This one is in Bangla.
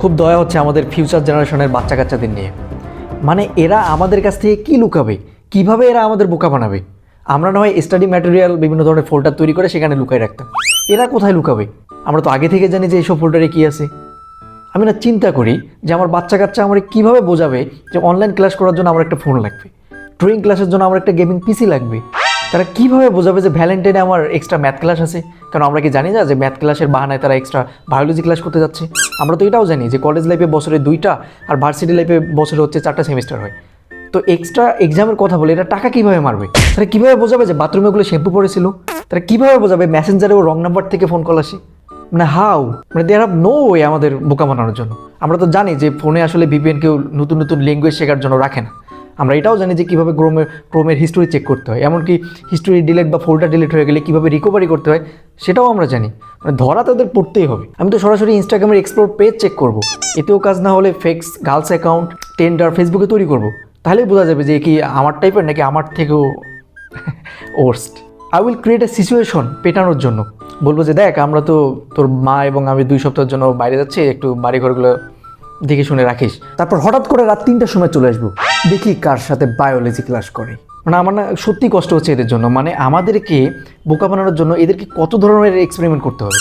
খুব দয়া হচ্ছে আমাদের ফিউচার জেনারেশনের বাচ্চা কাচ্চাদের নিয়ে। মানে এরা আমাদের কাছ থেকে কী লুকাবে, কিভাবে এরা আমাদের বোকা বানাবে। আমরা না হয় স্টাডি ম্যাটেরিয়াল বিভিন্ন ধরনের ফোল্ডার তৈরি করে সেখানে লুকাই রাখতাম, এরা কোথায় লুকাবে? আমরা তো আগে থেকে জানি যে এইসব ফোল্ডারে কী আছে। আমি না চিন্তা করি যে আমার বাচ্চা কাচ্চা আমার কীভাবে বোঝাবে যে অনলাইন ক্লাস করার জন্য আমার একটা ফোন লাগবে, ড্রয়িং ক্লাসের জন্য আমার একটা গেমিং পিসি লাগবে। তারা কীভাবে বোঝাবে যে ভ্যালেন্টাইনে আমার এক্সট্রা ম্যাথ ক্লাস আছে? কারণ আমরা কি জানি না যে ম্যাথ ক্লাসের বাহানায় তারা এক্সট্রা বায়োলজি ক্লাস করতে যাচ্ছে? আমরা তো এটাও জানি যে কলেজ লাইফে বছরে 2টা আর ভার্সিটি লাইফে বছরে হচ্ছে 4টা সেমিস্টার হয়। তো এক্সট্রা এক্সামের কথা বলে এটা টাকা কীভাবে মারবে? তারা কীভাবে বোঝাবে যে বাথরুমে ওগুলো শ্যাম্পু পড়েছিল? তারা কীভাবে বোঝাবে মেসেঞ্জারেও রং নাম্বার থেকে ফোন কল আসে? মানে হাউ, মানে দে হ্যাভ নো ওয়ে আমাদের বোকা বানানোর জন্য। আমরা তো জানি যে ফোনে আসলে ভিপিএন কেউ নতুন নতুন ল্যাঙ্গুয়েজ শেখার জন্য রাখে না। আমরা এটাও জানি যে কীভাবে ক্রোমের হিস্টোরি চেক করতে হয়, এমনকি হিস্টোরি ডিলিট বা ফোল্ডার ডিলিট হয়ে গেলে কীভাবে রিকভারি করতে হয় সেটাও আমরা জানি। মানে ধরা তাদের পড়তেই হবে। আমি তো সরাসরি ইনস্টাগ্রামের এক্সপ্লোর পেজ চেক করব, এতেও কাজ না হলে ফেক্স গার্লস অ্যাকাউন্ট টেন্ডার ফেসবুকে তৈরি করব, তাহলেই বোঝা যাবে যে কি আমার টাইপের নাকি আমার থেকেও worst. I will create a situation পেটানোর জন্য। বলবো যে দেখ, আমরা তো তোর মা এবং আমি 2 সপ্তাহের জন্য বাইরে যাচ্ছি, একটু বাড়িঘরগুলো দেখে শুনে রাখিস। তারপর হঠাৎ করে রাত 3টার সময় চলে আসবো, দেখি কার সাথে বায়োলজি ক্লাস করে। মানে আমার না সত্যি কষ্ট হচ্ছে এদের জন্য। মানে আমাদেরকে বোকা বানানোর জন্য এদেরকে কত ধরনের এক্সপেরিমেন্ট করতে হবে।